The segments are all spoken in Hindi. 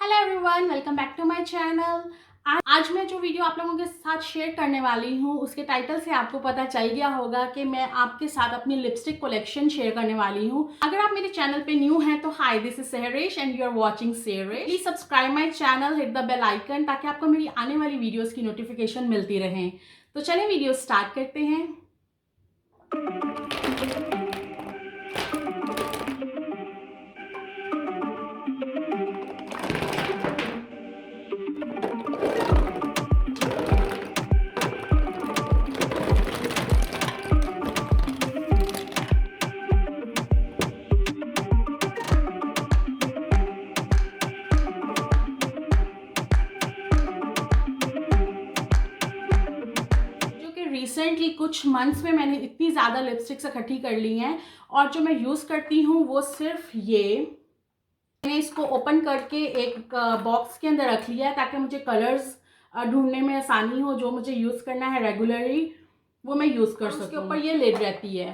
Hello everyone, welcome back to my channel. आज मैं जो वीडियो आप लोगों के साथ शेयर करने वाली हूँ उसके टाइटल से आपको पता चल गया होगा कि मैं आपके साथ अपनी लिपस्टिक कलेक्शन शेयर करने वाली हूँ। अगर आप मेरे चैनल पे न्यू हैं तो hi, this is Saharesh and you are watching Saharesh. Please subscribe my channel, hit the bell icon ताकि आपको मेरी आने वाली वीडियोज़ की नोटिफिकेशन मिलती रहे। तो चलें वीडियो स्टार्ट करते हैं। रिसेंटली कुछ मंथ्स में मैंने इतनी ज़्यादा लिपस्टिक्स इकट्ठी कर ली हैं और जो मैं यूज़ करती हूँ वो सिर्फ ये। मैंने इसको ओपन करके एक बॉक्स के अंदर रख लिया है ताकि मुझे कलर्स ढूंढने में आसानी हो। जो मुझे यूज़ करना है रेगुलरली वो मैं यूज़ कर सकूँ। उसके ऊपर ये लिड रहती है।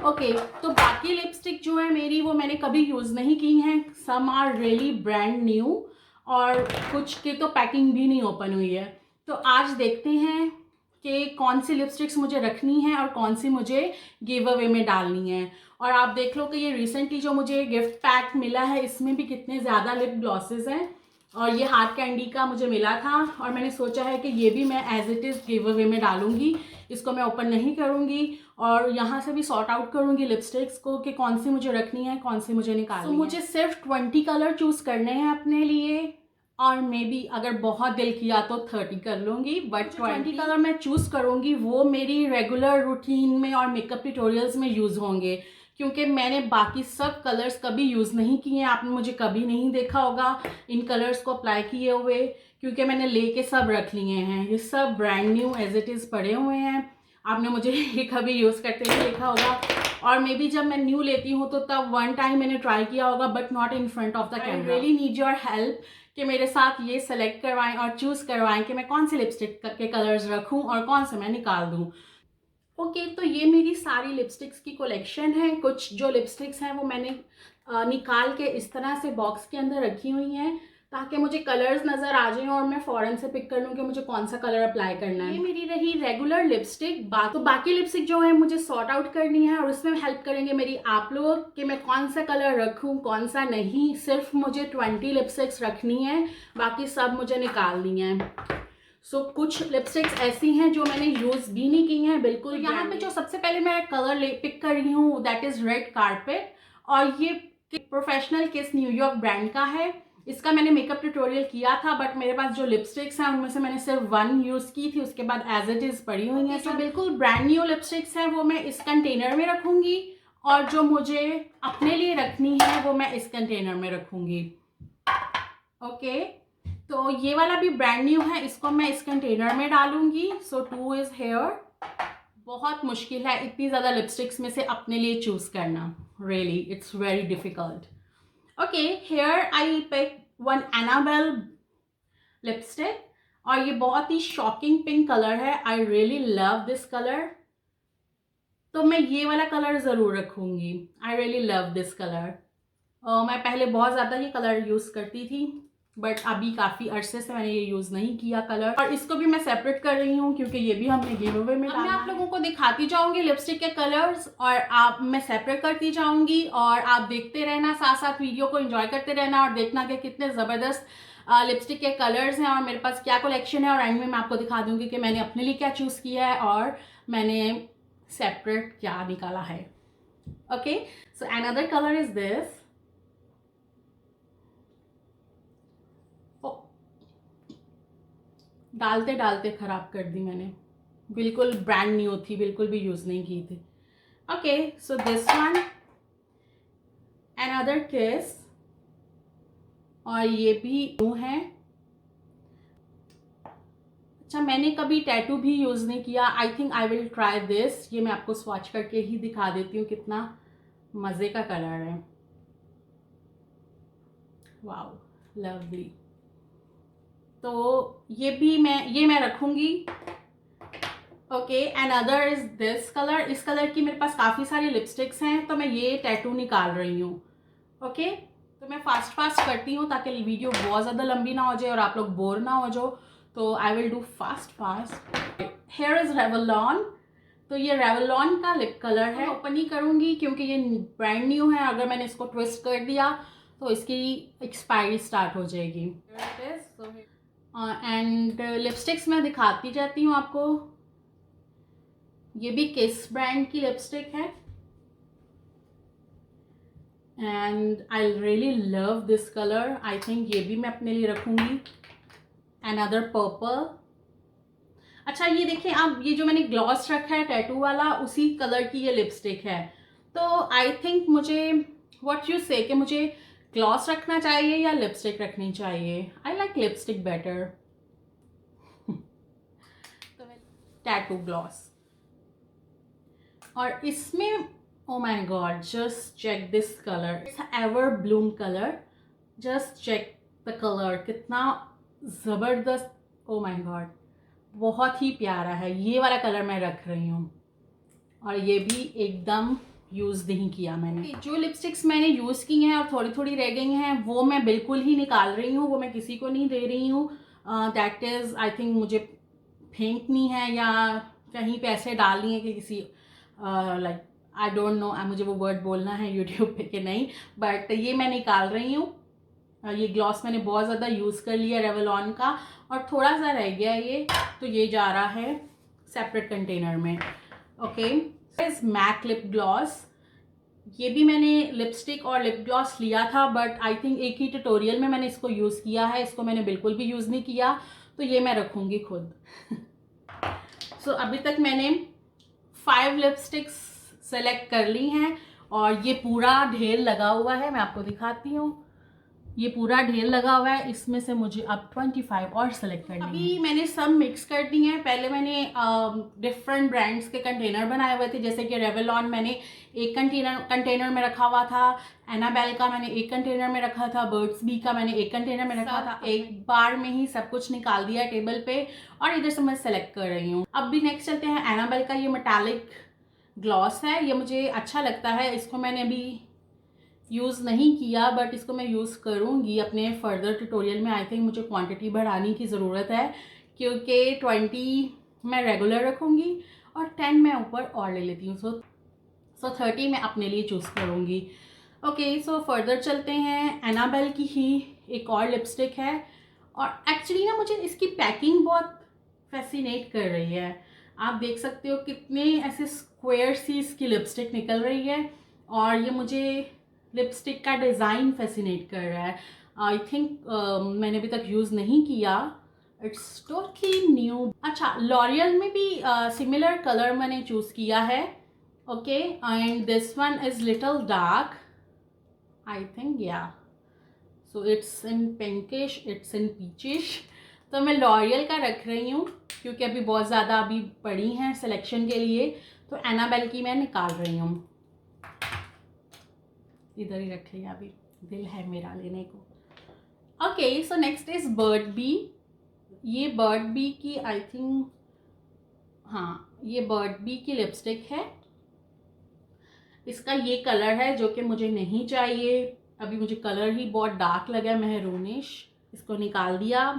ओके, तो बाकी लिपस्टिक जो है मेरी वो मैंने कभी यूज़ नहीं की हैं। Some are really brand new और कुछ की तो पैकिंग भी नहीं ओपन हुई है। तो आज देखते हैं कि कौन सी लिपस्टिक्स मुझे रखनी है और कौन सी मुझे गिव अवे में डालनी है। और आप देख लो कि ये रिसेंटली जो मुझे गिफ्ट पैक मिला है इसमें भी कितने ज़्यादा लिप ग्लॉसेस हैं और ये हार्ड कैंडी का मुझे मिला था और मैंने सोचा है कि ये भी मैं as it is giveaway में डालूंगी। इसको मैं ओपन नहीं करूंगी और यहाँ से भी सॉर्ट आउट करूंगी लिपस्टिक्स को कि कौन सी मुझे रखनी है, कौन सी मुझे निकालनी है। मुझे सिर्फ 20 कलर चूज़ करने हैं अपने लिए और मे बी अगर बहुत दिल किया तो 30 कर लूँगी, बट 20 कलर मैं चूज़ करूँगी वो मेरी रेगुलर रूटीन में और मेकअप ट्यूटोरियल्स में यूज़ होंगे क्योंकि मैंने बाकी सब कलर्स कभी यूज़ नहीं किए हैं। आपने मुझे कभी नहीं देखा होगा इन कलर्स को अप्लाई किए हुए क्योंकि मैंने लेके सब रख लिए हैं। ये सब brand new age it is पड़े हुए हैं। आपने मुझे ये कभी यूज़ करते हुए देखा होगा और मे बी जब मैं न्यू लेती हूँ तो तब वन टाइम मैंने ट्राई किया होगा but not in front of the camera. I really need your help कि मेरे साथ ये सेलेक्ट करवाएं और चूज़ करवाएं कि मैं कौन से लिपस्टिक के कलर्स रखूं और कौन से मैं निकाल दूं। ओके, तो ये मेरी सारी लिपस्टिक्स की कलेक्शन है। कुछ जो लिपस्टिक्स हैं वो मैंने निकाल के इस तरह से बॉक्स के अंदर रखी हुई हैं ताकि मुझे कलर्स नज़र आ जाएं और मैं फ़ौरन से पिक कर लूँ कि मुझे कौन सा कलर अप्लाई करना है। ये मेरी रही रेगुलर लिपस्टिक। तो बाकी लिपस्टिक जो है मुझे सॉर्ट आउट करनी है और उसमें हेल्प करेंगे मेरी आप लोग कि मैं कौन सा कलर रखूँ कौन सा नहीं। सिर्फ मुझे 20 लिपस्टिक्स रखनी है, बाकी सब मुझे निकालनी है। कुछ लिपस्टिक्स ऐसी हैं जो मैंने यूज़ भी नहीं की हैं बिल्कुल। यहाँ पे जो सबसे पहले मैं कलर पिक कर रही हूँ दैट इज़ रेड कारपेट और ये प्रोफेशनल किस न्यूयॉर्क ब्रांड का है। इसका मैंने मेकअप ट्यूटोरियल किया था बट मेरे पास जो लिपस्टिक्स हैं उनमें से मैंने सिर्फ 1 यूज़ की थी, उसके बाद एज इट इज़ पड़ी हुई हैं। जो बिल्कुल ब्रांड न्यू लिपस्टिक्स हैं वो मैं इस कंटेनर में रखूँगी और जो मुझे अपने लिए रखनी है वो मैं इस कंटेनर में रखूँगी। ओके, तो ये वाला भी ब्रांड न्यू है, इसको मैं इस कंटेनर में डालूंगी। सो 2 इज हेयर। बहुत मुश्किल है इतनी ज़्यादा लिपस्टिक्स में से अपने लिए चूज़ करना। Really it's very difficult. Okay, here I pick 1 Annabelle lipstick और ये बहुत ही शॉकिंग पिंक कलर है। I really love this colour, तो मैं ये वाला कलर ज़रूर रखूँगी। I really love this colour. मैं पहले बहुत ज़्यादा ये कलर यूज़ करती थी बट अभी काफ़ी अरसे से मैंने ये यूज़ नहीं किया कलर। और इसको भी मैं सेपरेट कर रही हूँ क्योंकि ये भी हमने गिव अवे में डाला। मैं आप लोगों को दिखाती जाऊँगी लिपस्टिक के कलर्स और मैं सेपरेट करती जाऊँगी और आप देखते रहना, साथ साथ वीडियो को एंजॉय करते रहना और देखना कि कितने ज़बरदस्त लिपस्टिक के कलर्स हैं और मेरे पास क्या कलेक्शन है। और एंड में मैं आपको दिखा दूँगी कि मैंने अपने लिए क्या चूज़ किया है और मैंने सेपरेट क्या निकाला है। Okay, so another colour is this. डालते डालते ख़राब कर दी मैंने, बिल्कुल ब्रांड न्यू थी, बिल्कुल भी यूज़ नहीं की थी। Okay, so this one another किस और ये भी न्यू है। अच्छा, मैंने कभी टैटू भी यूज़ नहीं किया। आई think I will try this. ये मैं आपको स्वॉच करके ही दिखा देती हूँ कितना मज़े का कलर है। Wow, lovely. तो ये मैं रखूँगी। Okay, another is this colour. इस कलर की मेरे पास काफ़ी सारी लिपस्टिक्स हैं तो मैं ये टैटू निकाल रही हूँ। ओके, तो मैं फास्ट करती हूँ ताकि वीडियो बहुत ज़्यादा लंबी ना हो जाए और आप लोग बोर ना हो जाओ, तो I will do fast. Here is Revlon, तो ये रेवलॉन का लिप कलर है। ओपन ही करूँगी क्योंकि ये ब्रांड न्यू है, अगर मैंने इसको ट्विस्ट कर दिया तो इसकी एक्सपायरी स्टार्ट हो जाएगी। एंड लिपस्टिक्स मैं दिखाती जाती हूँ आपको। ये भी किस ब्रांड की लिपस्टिक है and I really love this colour. I think ये भी मैं अपने लिए रखूँगी। Another purple. अच्छा ये देखिए आप, ये जो मैंने ग्लॉस रखा है टैटू वाला, उसी कलर की ये लिपस्टिक है। तो आई थिंक मुझे व्हाट यू से कि मुझे ग्लॉस रखना चाहिए या लिपस्टिक रखनी चाहिए। I like lipstick better. Tattoo gloss, और इसमें oh my god just check this colour, it's ever bloom colour. Just check the colour, कितना ज़बरदस्त। ओ माय गॉड बहुत ही प्यारा है। ये वाला कलर मैं रख रही हूँ और ये भी एकदम यूज़ नहीं किया मैंने। जो लिपस्टिक्स मैंने यूज़ की हैं और थोड़ी थोड़ी रह गई हैं वो मैं बिल्कुल ही निकाल रही हूँ, वो मैं किसी को नहीं दे रही हूँ। दैट इज़ आई थिंक मुझे फेंकनी है या कहीं पे ऐसे डालनी है कि किसी लाइक आई डोंट नो, मुझे वो वर्ड बोलना है यूट्यूब पे कि नहीं, बट ये मैं निकाल रही हूँ। ये ग्लॉस मैंने बहुत ज़्यादा यूज़ कर लिया रेवलॉन का और थोड़ा सा रह गया ये, तो ये जा रहा है सेपरेट कंटेनर में। ओके, इस मैक लिप ग्लॉस, ये भी मैंने लिपस्टिक और लिप ग्लॉस लिया था बट आई थिंक एक ही ट्यूटोरियल में मैंने इसको यूज़ किया है, इसको मैंने बिल्कुल भी यूज़ नहीं किया, तो ये मैं रखूँगी खुद। सो अभी तक मैंने 5 लिपस्टिक्स सेलेक्ट कर ली हैं और ये पूरा ढेर लगा हुआ है, मैं आपको दिखाती हूँ। ये पूरा ढेर लगा हुआ है, इसमें से मुझे अब 25 और सेलेक्ट करनी है। अभी मैंने सब मिक्स कर दी हैं। पहले मैंने डिफरेंट ब्रांड्स के कंटेनर बनाए हुए थे, जैसे कि रेवलॉन मैंने एक कंटेनर में रखा हुआ था, एनाबेल का मैंने एक कंटेनर में रखा था, बर्ड्स बी का मैंने एक कंटेनर में रखा था। एक बार में ही सब कुछ निकाल दिया टेबल पे और इधर से मैं सेलेक्ट कर रही हूँ। अब भी नेक्स्ट चलते हैं। एनाबेल का ये मेटालिक ग्लॉस है, ये मुझे अच्छा लगता है। इसको मैंने अभी यूज़ नहीं किया बट इसको मैं यूज़ करूँगी अपने फर्दर ट्यूटोरियल में। आई थिंक मुझे क्वांटिटी बढ़ाने की ज़रूरत है क्योंकि 20 मैं रेगुलर रखूँगी और 10 मैं ऊपर और ले लेती हूँ। सो 30 मैं अपने लिए चूज़ करूँगी। ओके, सो फर्दर चलते हैं। एनाबेल की ही एक और लिपस्टिक है और एक्चुअली ना मुझे इसकी पैकिंग बहुत फैसिनेट कर रही है। आप देख सकते हो कितने ऐसे स्क्वायर सी इसकी लिपस्टिक निकल रही है और ये मुझे लिपस्टिक का डिज़ाइन फैसिनेट कर रहा है। आई थिंक मैंने अभी तक यूज़ नहीं किया, इट्स टोटली न्यू। अच्छा, लॉरियल में भी सिमिलर कलर मैंने चूज़ किया है। Okay, and this one is little dark I think, या so it's in pinkish, it's in peachish. तो मैं लॉरियल का रख रही हूँ क्योंकि अभी बहुत ज़्यादा अभी पड़ी हैं सिलेक्शन के लिए, तो एनाबेल की मैं निकाल रही हूँ। इधर ही रख लिया, अभी दिल है मेरा लेने को। Okay, so next is bird B. ये बर्ड बी की आई थिंक, हाँ ये बर्ड बी की लिपस्टिक है। इसका ये कलर है जो कि मुझे नहीं चाहिए। अभी मुझे कलर ही बहुत डार्क लगा, मेहरूनिश, इसको निकाल दिया।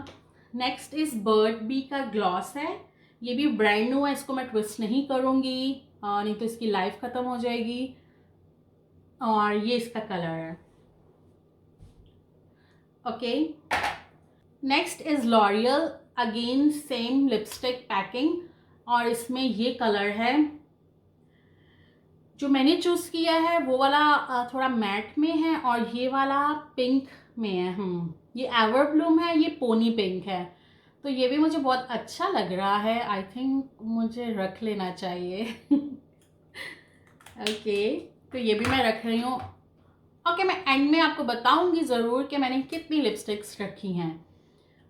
नेक्स्ट इज बर्ड बी का ग्लॉस है, ये भी ब्रांड न्यू है, इसको मैं ट्विस्ट नहीं करूँगी नहीं तो इसकी लाइफ ख़त्म हो जाएगी। और ये इसका कलर है। Okay, next is L'Oréal, again same lipstick packing और इसमें ये कलर है। जो मैंने चूज़ किया है वो वाला थोड़ा मैट में है और ये वाला पिंक में है। ये एवर ब्लूम है, ये पोनी पिंक है, तो ये भी मुझे बहुत अच्छा लग रहा है। आई थिंक मुझे रख लेना चाहिए। ओके, तो ये भी मैं रख रही हूँ। ओके, मैं एंड में आपको बताऊंगी ज़रूर कि मैंने कितनी लिपस्टिक्स रखी हैं।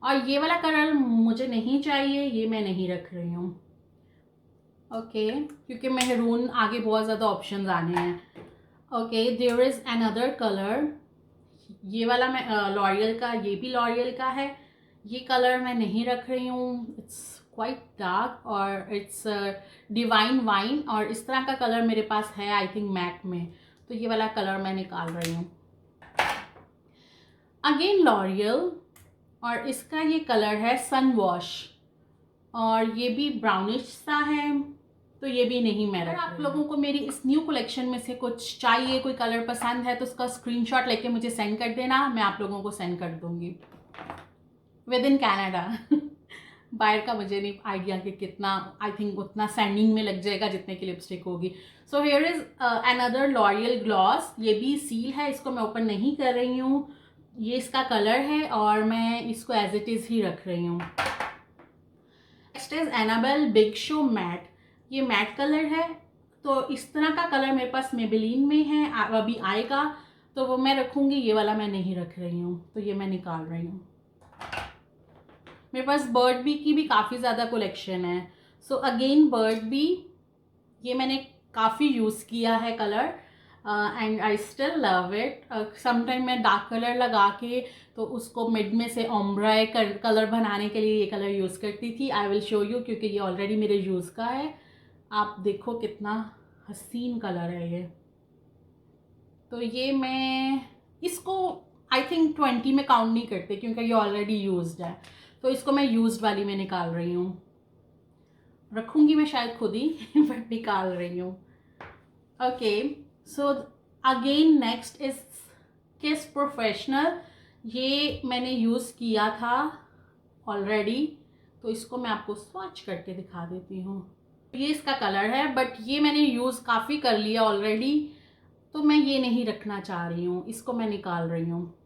और ये वाला कलर मुझे नहीं चाहिए, ये मैं नहीं रख रही हूँ। ओके, क्योंकि मेहरून आगे बहुत ज़्यादा ऑप्शंस आने हैं। Okay, there is another colour, ये वाला मैं लॉरियल का, ये भी लॉरियल का है। ये कलर मैं नहीं रख रही हूँ, इट्स क्वाइट डार्क और इट्स डिवाइन वाइन और इस तरह का कलर मेरे पास है आई थिंक मैक में, तो ये वाला कलर मैं निकाल रही हूँ। अगेन लॉरियल, और इसका ये कलर है सन वॉश, और ये भी ब्राउनिश सा है, तो ये भी नहीं मैं रख रही हूँ। आप लोगों को मेरी इस न्यू कलेक्शन में से कुछ चाहिए, कोई कलर पसंद है, तो उसका स्क्रीनशॉट लेके मुझे सेंड कर देना, मैं आप लोगों को सेंड कर दूंगी विद इन कैनेडा। बाहर का मुझे नहीं आइडिया कि कितना, आई थिंक उतना सेंडिंग में लग जाएगा जितने की लिपस्टिक होगी। So here is another L'Oréal gloss, ये भी सील है, इसको मैं ओपन नहीं कर रही हूँ। ये इसका कलर है और मैं इसको एज इट इज़ ही रख रही हूँ। Next is Annabelle big show matte, ये मैट कलर है, तो इस तरह का कलर मेरे पास मेबेलिन में है, अभी आएगा तो वो मैं रखूँगी, ये वाला मैं नहीं रख रही हूँ, तो ये मैं निकाल रही हूँ। मेरे पास बर्ड बी की भी काफ़ी ज़्यादा कलेक्शन है। सो अगेन बर्ड बी, ये मैंने काफ़ी यूज़ किया है colour, and I still love it. Sometime मैं डार्क कलर लगा के तो उसको मिड में से ओम्ब्राई कलर बनाने के लिए ये कलर यूज़ करती थी। आई विल शो यू, क्योंकि ये ऑलरेडी मेरे यूज़ का है। आप देखो कितना हसीन कलर है ये। तो ये मैं इसको आई थिंक 20 में काउंट नहीं करते, क्योंकि ये ऑलरेडी यूज्ड है, तो इसको मैं यूज्ड वाली में निकाल रही हूँ। रखूँगी मैं शायद खुद ही बट निकाल रही हूँ। Okay, so again next is किस प्रोफेशनल, ये मैंने यूज़ किया था ऑलरेडी, तो इसको मैं आपको स्वॉच करके दिखा देती हूँ। ये इसका कलर है, बट ये मैंने यूज़ काफ़ी कर लिया ऑलरेडी, तो मैं ये नहीं रखना चाह रही हूँ, इसको मैं निकाल रही हूँ।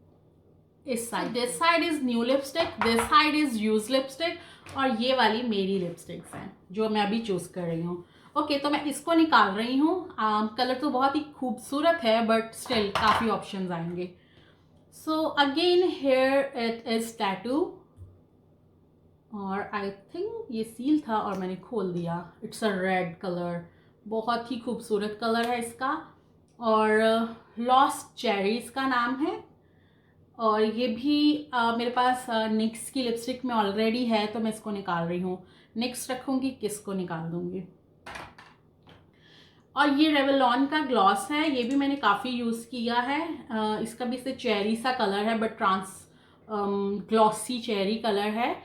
इस side, this side is new lipstick, this side is use lipstick, और ये वाली मेरी लिपस्टिक्स हैं जो मैं अभी चूज कर रही हूँ। ओके, तो मैं इसको निकाल रही हूँ। कलर तो बहुत ही खूबसूरत है, बट स्टिल काफ़ी ऑप्शंस आएंगे। सो again here it is tattoo, और आई थिंक ये सील था और मैंने खोल दिया। इट्स अ रेड कलर, बहुत ही खूबसूरत कलर है इसका, और लॉस्ट चेरीज का नाम है। और ये भी मेरे पास निक्स की लिपस्टिक में ऑलरेडी है, तो मैं इसको निकाल रही हूँ। नेक्स्ट रखूँगी, किसको निकाल दूँगी। और ये रेवलॉन का ग्लॉस है, ये भी मैंने काफ़ी यूज़ किया है। इसका भी से चेरी सा कलर है, बट ग्लॉसी चेरी कलर है,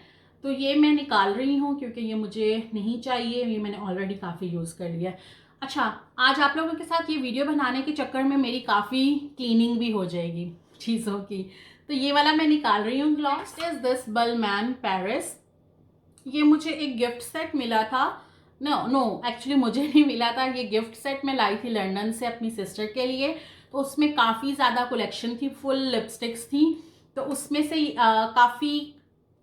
तो ये मैं निकाल रही हूँ क्योंकि ये मुझे नहीं चाहिए, ये मैंने ऑलरेडी काफ़ी यूज़ कर लिया है। अच्छा, आज आप लोगों के साथ ये वीडियो बनाने के चक्कर में मेरी काफ़ी क्लीनिंग भी हो जाएगी चीज़ों की, तो ये वाला मैं निकाल रही हूँ ग्लॉस। इज दिस बलमैन पेरिस, ये मुझे एक गिफ्ट सेट मिला था। नो एक्चुअली मुझे नहीं मिला था, ये गिफ्ट सेट मैं लाई थी लंदन से अपनी सिस्टर के लिए, तो उसमें काफ़ी ज़्यादा कलेक्शन थी, फुल लिपस्टिक्स थी, तो उसमें से काफ़ी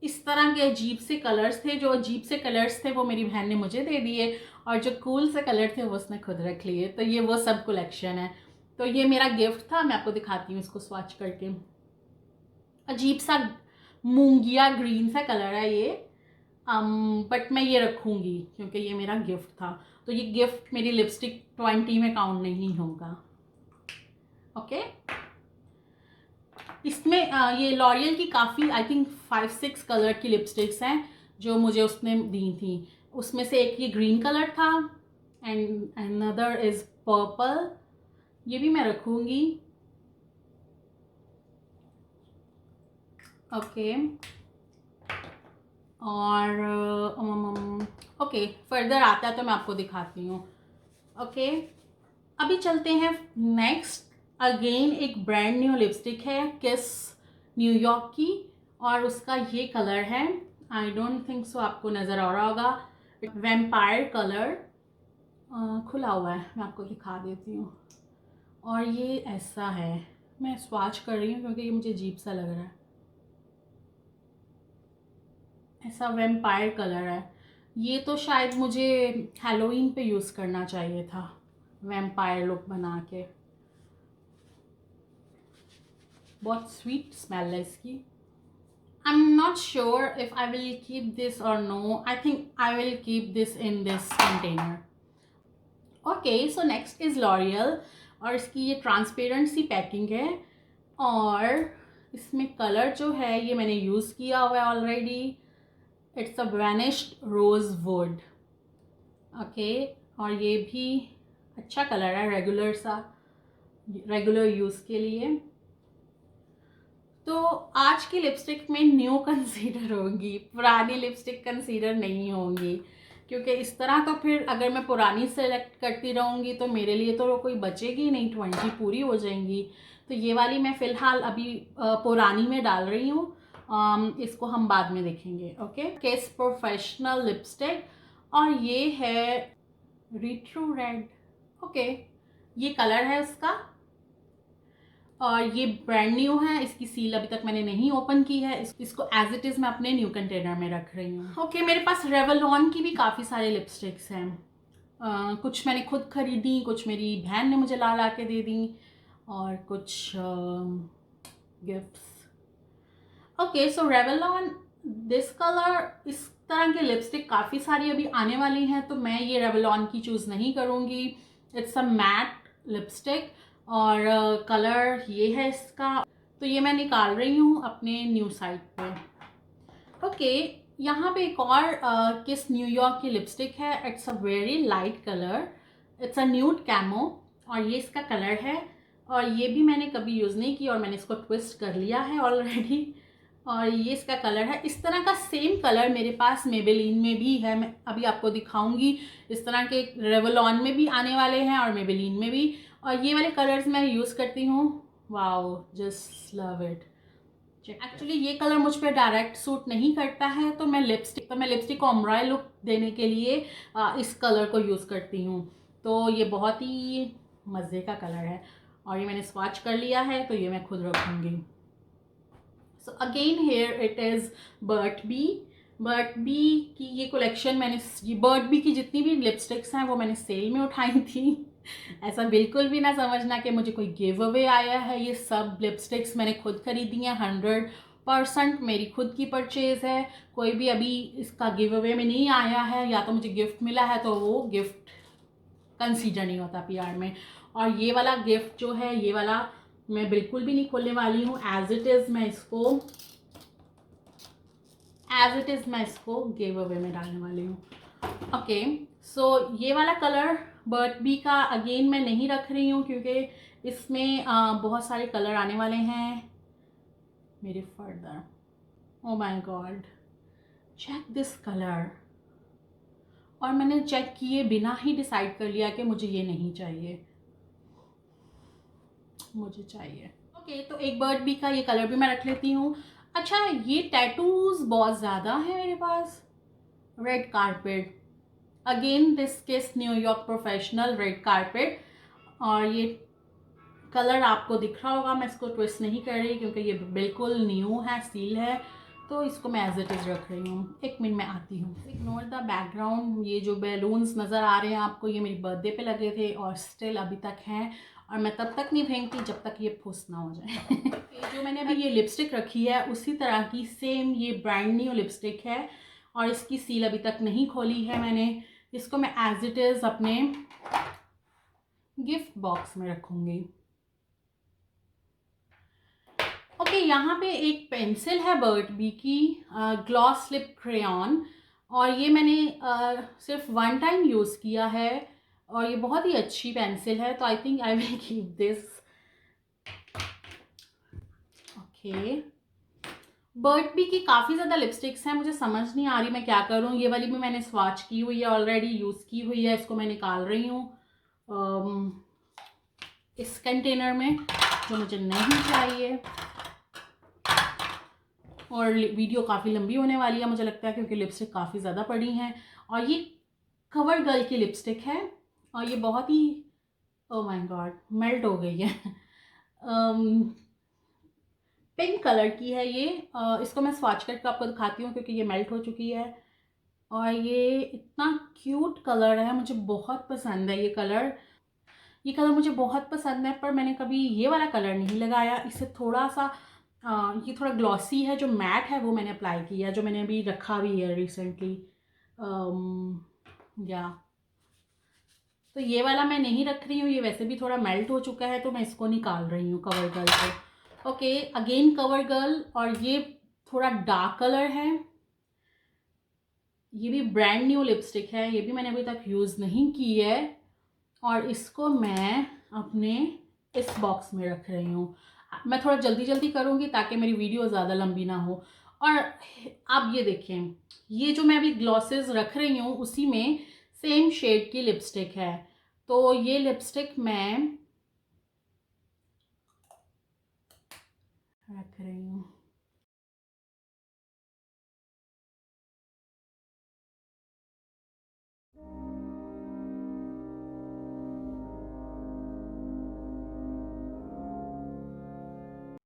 इस तरह के अजीब से कलर्स थे। जो अजीब से कलर्स थे वो मेरी बहन ने मुझे दे दिए, और जो कूल से कलर थे वो उसने खुद रख लिए, तो ये वो सब कलेक्शन है। तो ये मेरा गिफ्ट था, मैं आपको दिखाती हूँ इसको स्वॉच करके। अजीब सा मूंगिया ग्रीन सा कलर है ये, बट मैं ये रखूँगी क्योंकि ये मेरा गिफ्ट था, तो ये गिफ्ट मेरी लिपस्टिक 20 में काउंट नहीं होगा। ओके, इसमें ये लॉरियल की काफ़ी आई थिंक 5-6 कलर की लिपस्टिक्स हैं जो मुझे उसने दी थी। उसमें से एक ये ग्रीन कलर था, एंड अनदर इज़ पर्पल, ये भी मैं रखूँगी। ओके, और ओके फर्दर आता है तो मैं आपको दिखाती हूँ। ओके, अभी चलते हैं नेक्स्ट। अगेन एक ब्रांड न्यू लिपस्टिक है किस न्यूयॉर्क की, और उसका ये कलर है, आई डोंट थिंक सो आपको नज़र आ रहा होगा, वैम्पायर कलर, खुला हुआ है, मैं आपको दिखा देती हूँ। और ये ऐसा है, मैं स्वाच कर रही हूँ क्योंकि ये मुझे अजीब सा लग रहा है। ऐसा वैम्पायर कलर है, ये तो शायद मुझे हैलोवीन पे यूज़ करना चाहिए था, वैम्पायर लुक बना के। बहुत स्वीट स्मेल है इसकी। I'm not sure if I will keep this or no. I think I will keep this in this container. Okay, so next is L'Oreal, और इसकी ये ट्रांसपेरेंट सी पैकिंग है, और इसमें कलर जो है ये मैंने यूज़ किया हुआ है already. It's a vanished rosewood. Okay, और ये भी अच्छा कलर है, रेगुलर यूज़ के लिए। तो आज की लिपस्टिक में न्यू कंसीडर होंगी, पुरानी लिपस्टिक कंसीडर नहीं होंगी, क्योंकि इस तरह तो फिर अगर मैं पुरानी सेलेक्ट करती रहूँगी तो मेरे लिए तो कोई बचेगी नहीं, 20 पूरी हो जाएंगी। तो ये वाली मैं फ़िलहाल अभी पुरानी में डाल रही हूँ, इसको हम बाद में देखेंगे। ओके, केस प्रोफेशनल लिपस्टिक, और ये है रिट्रो रेड। ओके, ये कलर है उसका, और ये ब्रांड न्यू है, इसकी सील अभी तक मैंने नहीं ओपन की है। इसको एज इट इज़ मैं अपने न्यू कंटेनर में रख रही हूँ। ओके, मेरे पास रेवलॉन की भी काफ़ी सारे लिपस्टिक्स हैं। कुछ मैंने खुद खरीदी, कुछ मेरी बहन ने मुझे ला के दे दी, और कुछ gifts. Okay, so Revlon, this colour, इस तरह के लिपस्टिक काफ़ी सारी अभी आने वाली हैं, तो मैं ये रेवलॉन की चूज़ नहीं करूँगी। इट्स अ मैट लिपस्टिक, और कलर ये है इसका। तो ये मैं निकाल रही हूँ अपने न्यू साइट पे। ओके, यहाँ पे एक और किस न्यूयॉर्क की लिपस्टिक है। It's a very light colour, it's a nude camo, और ये इसका कलर है। और ये भी मैंने कभी यूज़ नहीं की, और मैंने इसको ट्विस्ट कर लिया है ऑलरेडी, और ये इसका कलर है। इस तरह का सेम कलर मेरे पास मेबेलिन में भी है, मैं अभी आपको दिखाऊंगी। इस तरह के रेवलॉन में भी आने वाले हैं और मेबेलिन में भी, और ये वाले कलर्स मैं यूज़ करती हूँ। Wow, just love it. Actually ये कलर मुझ पर डायरेक्ट सूट नहीं करता है, तो मैं लिपस्टिक को अम्ब्राई लुक देने के लिए इस कलर को यूज़ करती हूँ। तो ये बहुत ही मज़े का कलर है, और ये मैंने स्वॉच कर लिया है, तो ये मैं खुद रखूँगी। So again here it is Burt B की ये कलेक्शन मैंने, बर्ट बी की जितनी भी लिपस्टिक्स हैं वो मैंने सेल में उठाई थी। ऐसा बिल्कुल भी ना समझना कि मुझे कोई गिव अवे आया है। ये सब लिपस्टिक्स मैंने खुद खरीदी हैं, 100% मेरी खुद की परचेज़ है। कोई भी अभी इसका गिव अवे में नहीं आया है, या तो मुझे गिफ्ट मिला है तो वो गिफ्ट कंसीडर नहीं होता पीआर में। और ये वाला गिफ्ट जो है, ये वाला मैं बिल्कुल भी नहीं खोलने वाली हूँ। एज इट इज़ मैं इसको गिव अवे में डालने वाली हूँ। ओके, सो ये वाला कलर बर्ट बी का अगेन मैं नहीं रख रही हूँ, क्योंकि इसमें बहुत सारे कलर आने वाले हैं मेरे further. Oh my god, check this colour. और मैंने चेक किए बिना ही डिसाइड कर लिया कि मुझे ये नहीं चाहिए, मुझे चाहिए। ओके, तो एक बर्ड बी का ये कलर भी मैं रख लेती हूँ। अच्छा, ये टैटूज बहुत ज़्यादा है मेरे पास। रेड कारपेट, अगेन दिस किस न्यूयॉर्क प्रोफेशनल रेड कारपेट, और ये कलर आपको दिख रहा होगा। मैं इसको ट्विस्ट नहीं कर रही क्योंकि ये बिल्कुल न्यू है, सील है, तो इसको मैं एज इट इज़ रख रही हूँ। एक मिनट में आती हूँ। Ignore the background. ये जो बैलून्स नज़र आ रहे हैं आपको, ये मेरी बर्थडे पे लगे थे और स्टिल अभी तक हैं, और मैं तब तक नहीं फेंकती जब तक ये फुस ना हो जाए। जो मैंने अभी ये लिपस्टिक रखी है उसी तरह की सेम ये ब्रांड न्यू लिपस्टिक है, और इसकी सील अभी तक नहीं खोली है मैंने। इसको मैं एज इट इज़ अपने गिफ्ट बॉक्स में रखूँगी। ओके, यहाँ पे एक पेंसिल है बर्ट बी की, ग्लॉस लिप क्रेयॉन, और ये मैंने सिर्फ वन टाइम यूज़ किया है, और ये बहुत ही अच्छी पेंसिल है, तो I think I will keep this. Okay, Burt B की काफ़ी ज़्यादा लिपस्टिक्स हैं, मुझे समझ नहीं आ रही मैं क्या करूँ। ये वाली भी मैंने स्वॉच की हुई है ऑलरेडी, यूज़ की हुई है, इसको मैं निकाल रही हूँ इस कंटेनर में, जो मुझे नहीं चाहिए। और वीडियो काफ़ी लंबी होने वाली है मुझे लगता है, क्योंकि लिपस्टिक काफ़ी ज़्यादा पड़ी हैं। और ये कवर गर्ल की लिपस्टिक है, और ये बहुत ही, ओ माय गॉड, मेल्ट हो गई है। पिंक कलर की है ये। इसको मैं स्वॉच करके आपको दिखाती हूँ क्योंकि ये मेल्ट हो चुकी है, और ये इतना क्यूट कलर है, मुझे बहुत पसंद है ये कलर। ये कलर मुझे बहुत पसंद है, पर मैंने कभी ये वाला कलर नहीं लगाया। इससे थोड़ा सा ये थोड़ा ग्लॉसी है, जो मैट है वो मैंने अप्लाई किया, जो मैंने अभी रखा भी है रिसेंटली। या तो ये वाला मैं नहीं रख रही हूँ, ये वैसे भी थोड़ा मेल्ट हो चुका है, तो मैं इसको निकाल रही हूँ कवर गर्ल को। ओके, अगेन कवर गर्ल, और ये थोड़ा डार्क कलर है। ये भी ब्रांड न्यू लिपस्टिक है, ये भी मैंने अभी तक यूज़ नहीं की है, और इसको मैं अपने इस बॉक्स में रख रही हूँ। मैं थोड़ा जल्दी जल्दी करूँगी ताकि मेरी वीडियो ज़्यादा लंबी ना हो। और आप ये देखें, ये जो मैं अभी ग्लॉसेस रख रही हूँ उसी में सेम शेड की लिपस्टिक है। तो ये लिपस्टिक मैं रख रही हूँ।